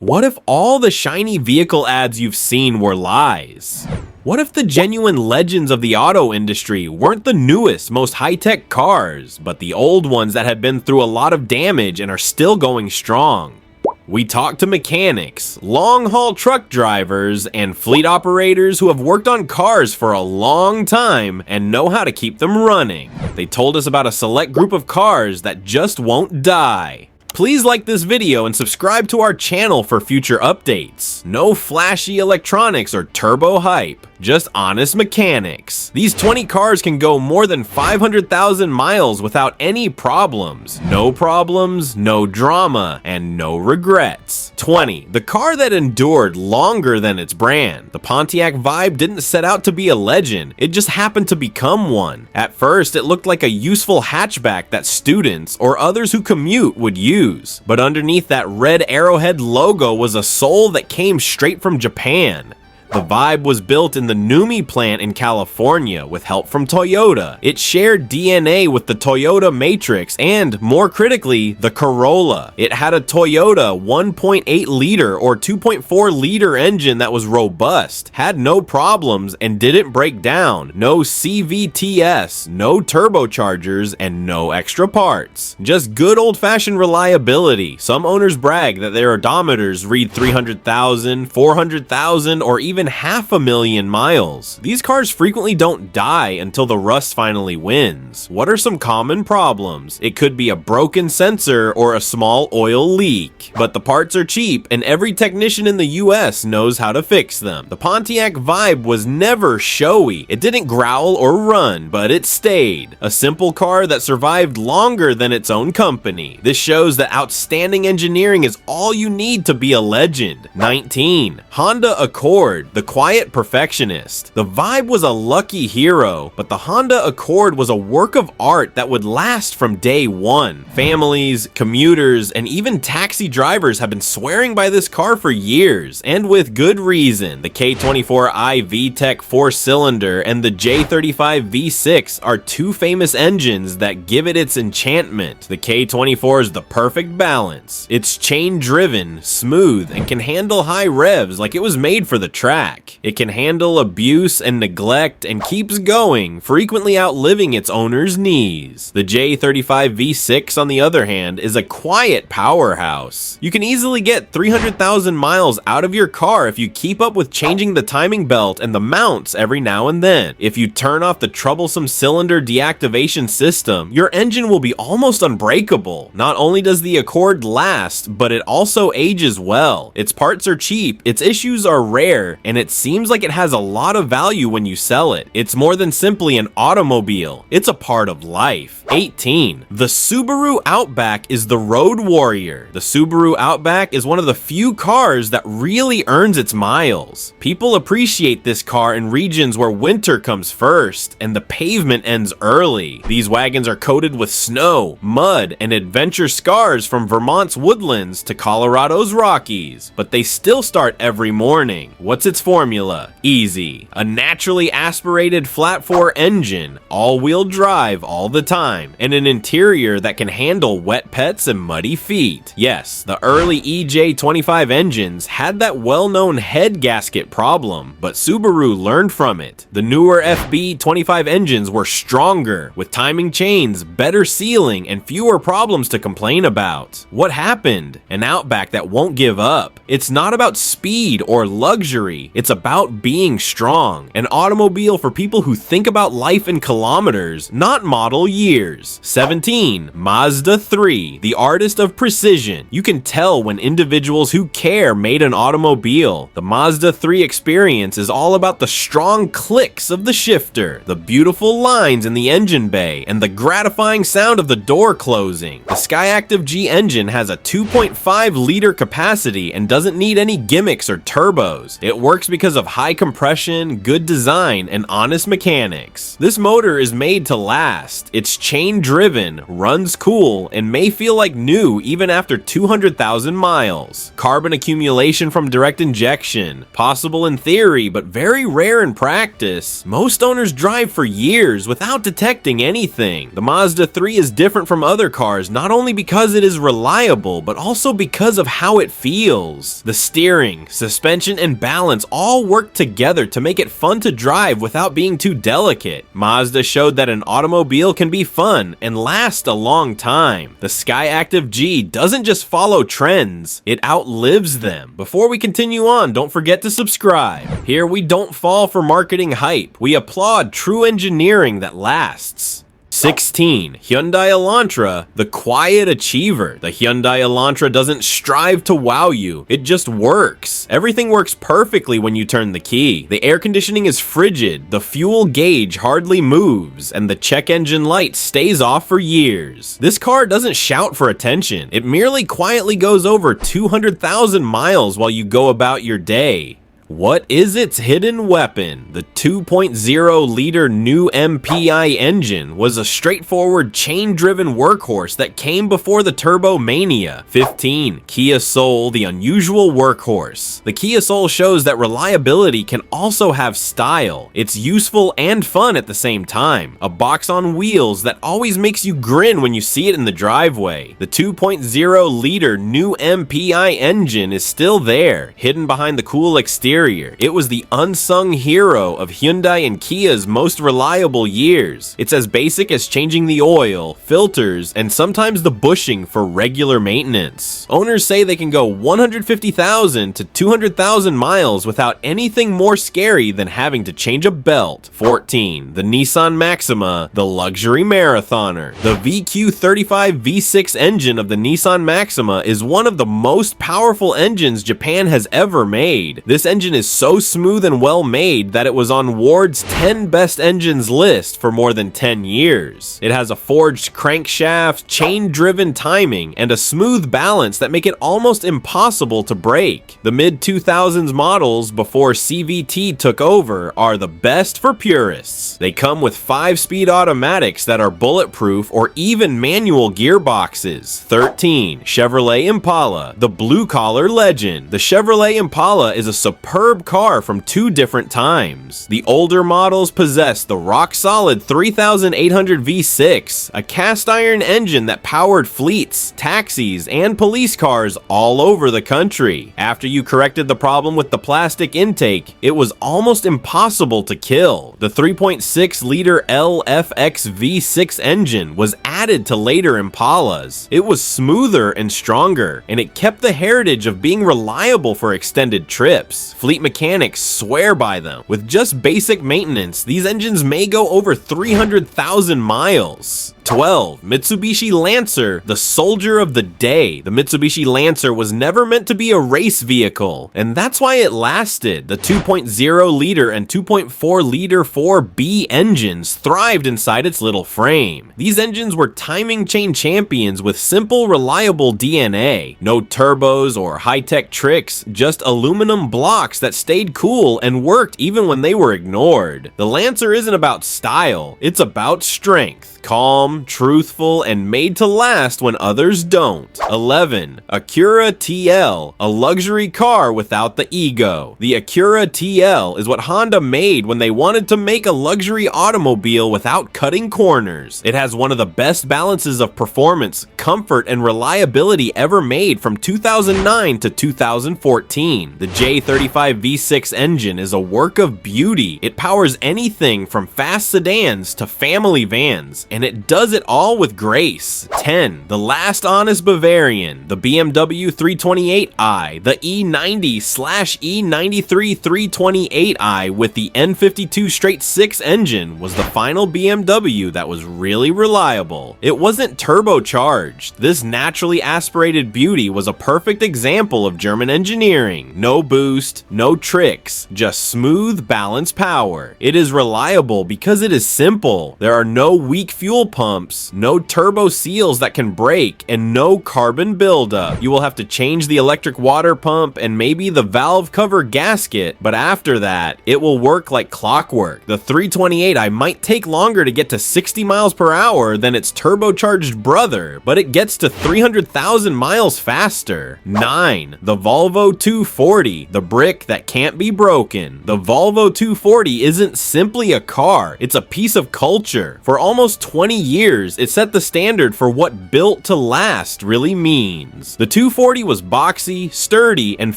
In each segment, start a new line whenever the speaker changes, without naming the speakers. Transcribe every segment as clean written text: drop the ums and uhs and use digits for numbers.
What if all the shiny vehicle ads you've seen were lies? What if the genuine legends of the auto industry weren't the newest, most high-tech cars, but the old ones that have been through a lot of damage and are still going strong? We talked to mechanics, long-haul truck drivers, and fleet operators who have worked on cars for a long time and know how to keep them running. They told us about a select group of cars that just won't die. Please like this video and subscribe to our channel for future updates. No flashy electronics or turbo hype, just honest mechanics. These 20 cars can go more than 500,000 miles without any problems. No problems, no drama, and no regrets. 20. The car that endured longer than its brand. The Pontiac Vibe didn't set out to be a legend, it just happened to become one. At first, it looked like a useful hatchback that students or others who commute would use. But underneath that red arrowhead logo was a soul that came straight from Japan. The Vibe was built in the NUMMI plant in California with help from Toyota. It shared DNA with the Toyota Matrix and, more critically, the Corolla. It had a Toyota 1.8 liter or 2.4 liter engine that was robust, had no problems, and didn't break down. No CVTs, no turbochargers, and no extra parts. Just good old-fashioned reliability. Some owners brag that their odometers read 300,000, 400,000, or even 500,000 miles. These cars frequently don't die until the rust finally wins. What are some common problems? It could be a broken sensor or a small oil leak. But the parts are cheap and every technician in the US knows how to fix them. The Pontiac Vibe was never showy. It didn't growl or run, but it stayed. A simple car that survived longer than its own company. This shows that outstanding engineering is all you need to be a legend. 19. Honda Accord. The quiet perfectionist. The Vibe was a lucky hero, but the Honda Accord was a work of art that would last from day one. Families, commuters, and even taxi drivers have been swearing by this car for years, and with good reason. The K24i VTEC 4-cylinder and the J35 V6 are two famous engines that give it its enchantment. The K24 is the perfect balance. It's chain-driven, smooth, and can handle high revs like it was made for the track. It can handle abuse and neglect and keeps going, frequently outliving its owner's knees. The J35 V6, on the other hand, is a quiet powerhouse. You can easily get 300,000 miles out of your car if you keep up with changing the timing belt and the mounts every now and then. If you turn off the troublesome cylinder deactivation system, your engine will be almost unbreakable. Not only does the Accord last, but it also ages well. Its parts are cheap, its issues are rare, and it seems like it has a lot of value when you sell it. It's more than simply an automobile, it's a part of life. 18. The Subaru Outback is the road warrior. The Subaru Outback is one of the few cars that really earns its miles. People appreciate this car in regions where winter comes first and the pavement ends early. These wagons are coated with snow, mud, and adventure scars from Vermont's woodlands to Colorado's Rockies, but they still start every morning. What's its formula? Easy. A naturally aspirated flat-4 engine, all-wheel drive all the time, and an interior that can handle wet pets and muddy feet. Yes, the early EJ25 engines had that well-known head gasket problem, but Subaru learned from it. The newer FB25 engines were stronger, with timing chains, better sealing, and fewer problems to complain about. What happened? An Outback that won't give up. It's not about speed or luxury, it's about being strong. An automobile for people who think about life in kilometers, not model years. 17. Mazda 3, the artist of precision. You can tell when individuals who care made an automobile. The Mazda 3 experience is all about the strong clicks of the shifter, the beautiful lines in the engine bay, and the gratifying sound of the door closing. The Skyactiv G engine has a 2.5 liter capacity and doesn't need any gimmicks or turbos. It works works because of high compression, good design, and honest mechanics. This motor is made to last. It's chain driven, runs cool, and may feel like new even after 200,000 miles. Carbon accumulation from direct injection, possible in theory but very rare in practice. Most owners drive for years without detecting anything. The Mazda 3 is different from other cars not only because it is reliable but also because of how it feels. The steering, suspension, and balance all work together to make it fun to drive without being too delicate. Mazda showed that an automobile can be fun and last a long time. The Skyactiv G doesn't just follow trends, it outlives them. Before we continue on, don't forget to subscribe. Here we don't fall for marketing hype. We applaud true engineering that lasts. 16. Hyundai Elantra, the quiet achiever. The Hyundai Elantra doesn't strive to wow you, it just works. Everything works perfectly when you turn the key. The air conditioning is frigid, the fuel gauge hardly moves, and the check engine light stays off for years. This car doesn't shout for attention, it merely quietly goes over 200,000 miles while you go about your day. What is its hidden weapon? The 2.0-liter new MPI engine was a straightforward chain-driven workhorse that came before the Turbo Mania. 15. Kia Soul, the unusual workhorse. The Kia Soul shows that reliability can also have style. It's useful and fun at the same time. A box on wheels that always makes you grin when you see it in the driveway. The 2.0-liter new MPI engine is still there, hidden behind the cool exterior. It was the unsung hero of Hyundai and Kia's most reliable years. It's as basic as changing the oil, filters, and sometimes the bushing for regular maintenance. Owners say they can go 150,000 to 200,000 miles without anything more scary than having to change a belt. 14. The Nissan Maxima, the luxury marathoner. The VQ35 V6 engine of the Nissan Maxima is one of the most powerful engines Japan has ever made. This engine is so smooth and well made that it was on Ward's 10 best engines list for more than 10 years. It has a forged crankshaft, chain-driven timing, and a smooth balance that make it almost impossible to break. The mid-2000s models before CVT took over are the best for purists. They come with 5-speed automatics that are bulletproof or even manual gearboxes. 13. Chevrolet Impala, the blue-collar legend. The Chevrolet Impala is a superb car from two different times. The older models possess the rock-solid 3800 V6, a cast-iron engine that powered fleets, taxis, and police cars all over the country. After you corrected the problem with the plastic intake, it was almost impossible to kill. The 3.6-liter LFX V6 engine was added to later Impalas. It was smoother and stronger, and it kept the heritage of being reliable for extended trips. Fleet mechanics swear by them. With just basic maintenance, these engines may go over 300,000 miles. 12. Mitsubishi Lancer, the soldier of the day. The Mitsubishi Lancer was never meant to be a race vehicle, and that's why it lasted. The 2.0-liter and 2.4-liter 4B engines thrived inside its little frame. These engines were timing chain champions with simple, reliable DNA. No turbos or high-tech tricks, just aluminum blocks that stayed cool and worked even when they were ignored. The Lancer isn't about style, it's about strength. Calm, truthful, and made to last when others don't. 11. Acura TL, a luxury car without the ego. The Acura TL is what Honda made when they wanted to make a luxury automobile without cutting corners. It has one of the best balances of performance, comfort, and reliability ever made from 2009 to 2014. The J35 V6 engine is a work of beauty. It powers anything from fast sedans to family vans, and it does it all with grace. 10. The last honest Bavarian, the BMW 328i, the E90/E93 328i with the N52 straight 6 engine was the final BMW that was really reliable. It wasn't turbocharged. This naturally aspirated beauty was a perfect example of German engineering. No boost, no tricks, just smooth, balanced power. It is reliable because it is simple. There are no weak fuel pumps pumps, no turbo seals that can break, and no carbon buildup. You will have to change the electric water pump and maybe the valve cover gasket, but after that, it will work like clockwork. The 328i might take longer to get to 60 miles per hour than its turbocharged brother, but it gets to 300,000 miles faster. 9. The Volvo 240, the brick that can't be broken. The Volvo 240 isn't simply a car, it's a piece of culture. For almost 20 years, it set the standard for what built to last really means. The 240 was boxy, sturdy, and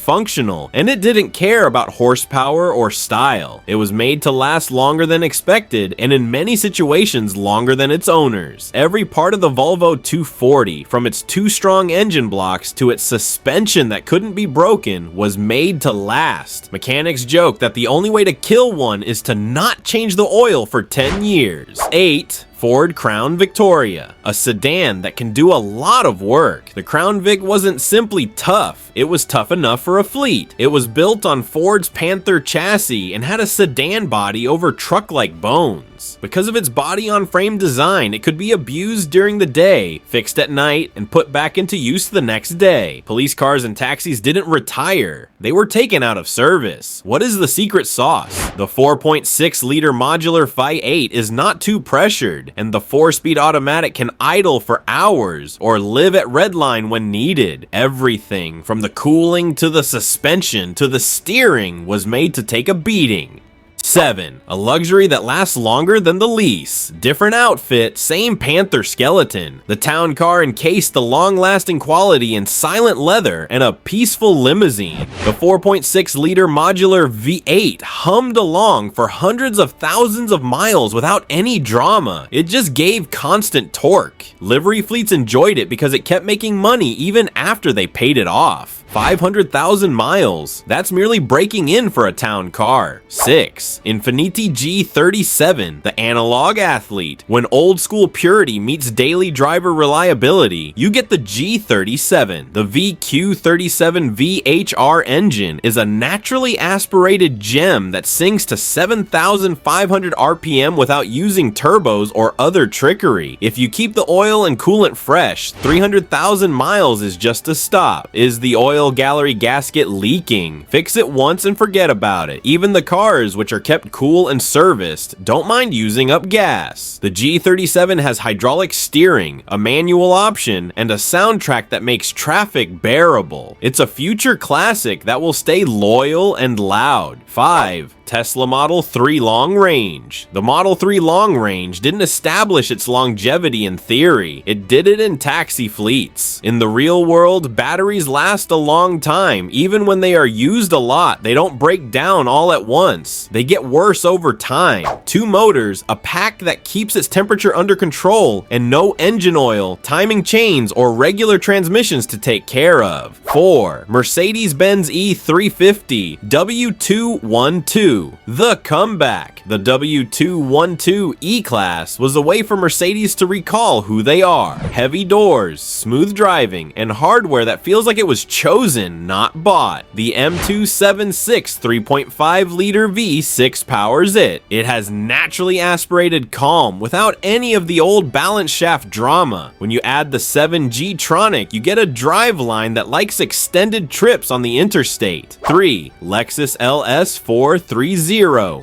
functional, and it didn't care about horsepower or style. It was made to last longer than expected, and in many situations longer than its owners. Every part of the Volvo 240, from its 2 strong engine blocks to its suspension that couldn't be broken, was made to last. Mechanics joke that the only way to kill one is to not change the oil for 10 years. 8. Ford Crown Victoria, a sedan that can do a lot of work. The Crown Vic wasn't simply tough, it was tough enough for a fleet. It was built on Ford's Panther chassis and had a sedan body over truck-like bones. Because of its body-on-frame design, it could be abused during the day, fixed at night, and put back into use the next day. Police cars and taxis didn't retire, they were taken out of service. What is the secret sauce? The 4.6-liter modular Phi 8 is not too pressured, and the 4-speed automatic can idle for hours or live at redline when needed. Everything from the cooling to the suspension to the steering was made to take a beating. 7. A luxury that lasts longer than the lease. Different outfit, same Panther skeleton. The town car encased the long-lasting quality in silent leather and a peaceful limousine. The 4.6-liter modular V8 hummed along for hundreds of thousands of miles without any drama. It just gave constant torque. Livery fleets enjoyed it because it kept making money even after they paid it off. 500,000 miles. That's merely breaking in for a town car. 6. Infiniti G37, the analog athlete. When old school purity meets daily driver reliability, you get the G37. The VQ37 VHR engine is a naturally aspirated gem that sings to 7,500 RPM without using turbos or other trickery. If you keep the oil and coolant fresh, 300,000 miles is just a stop. Is the oil gallery gasket leaking? Fix it once and forget about it. Even the cars, which are kept cool and serviced, don't mind using up gas. The G37 has hydraulic steering, a manual option, and a soundtrack that makes traffic bearable. It's a future classic that will stay loyal and loud. 5. Tesla Model 3 Long Range. The Model 3 Long Range didn't establish its longevity in theory, it did it in taxi fleets. In the real world, batteries last a long time. Even when they are used a lot, they don't break down all at once. They get worse over time. 2 motors, a pack that keeps its temperature under control, and no engine oil, timing chains, or regular transmissions to take care of. 4. Mercedes-Benz E350 W212. The comeback. The W212 E-Class was a way for Mercedes to recall who they are. Heavy doors, smooth driving, and hardware that feels like it was chosen, not bought. The M276 3.5-liter V6 powers it. It has naturally aspirated calm without any of the old balance shaft drama. When you add the 7G Tronic, you get a driveline that likes extended trips on the interstate. 3. Lexus LS 430.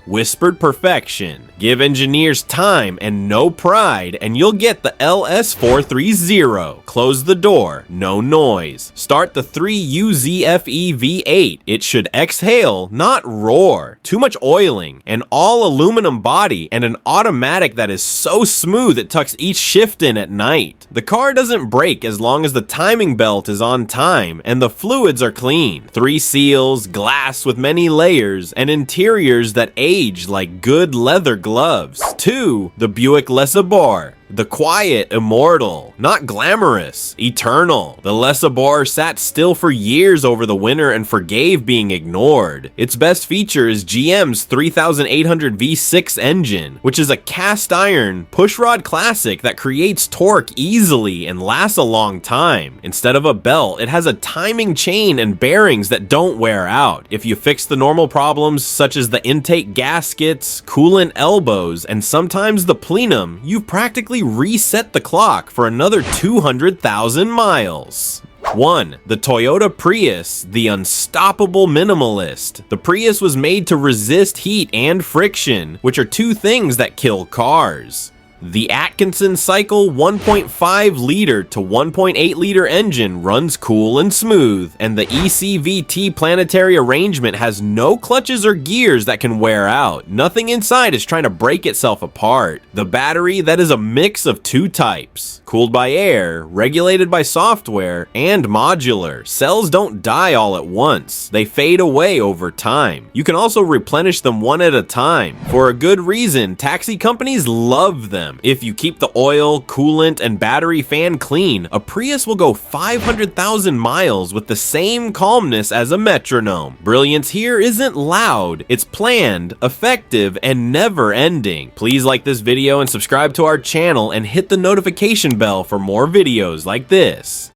Whispered perfection. Give engineers time and no pride, and you'll get the LS430. Close the door, no noise. Start the 3UZFE V8. It should exhale, not roar. Too much oiling, an all aluminum body, and an automatic that is so smooth it tucks each shift in at night. The car doesn't break as long as the timing belt is on time and the fluids are clean. 3 seals, glass with many layers, and interiors that age like good leather gloves. 2. The Buick LeSabre. The quiet, immortal, not glamorous, eternal. The LeSabre sat still for years over the winter and forgave being ignored. Its best feature is GM's 3800 V6 engine, which is a cast iron, pushrod classic that creates torque easily and lasts a long time. Instead of a belt, it has a timing chain and bearings that don't wear out. If you fix the normal problems such as the intake gaskets, coolant elbows, and sometimes the plenum, you've practically basically reset the clock for another 200,000 miles. 1. The Toyota Prius, the unstoppable minimalist. The Prius was made to resist heat and friction, which are two things that kill cars. The Atkinson Cycle 1.5 liter to 1.8 liter engine runs cool and smooth, and the ECVT planetary arrangement has no clutches or gears that can wear out. Nothing inside is trying to break itself apart. The battery, that is a mix of two types: cooled by air, regulated by software, and modular. Cells don't die all at once. They fade away over time. You can also replenish them one at a time. For a good reason, taxi companies love them. If you keep the oil, coolant, and battery fan clean, a Prius will go 500,000 miles with the same calmness as a metronome. Brilliance here isn't loud, it's planned, effective, and never ending. Please like this video and subscribe to our channel and hit the notification bell for more videos like this.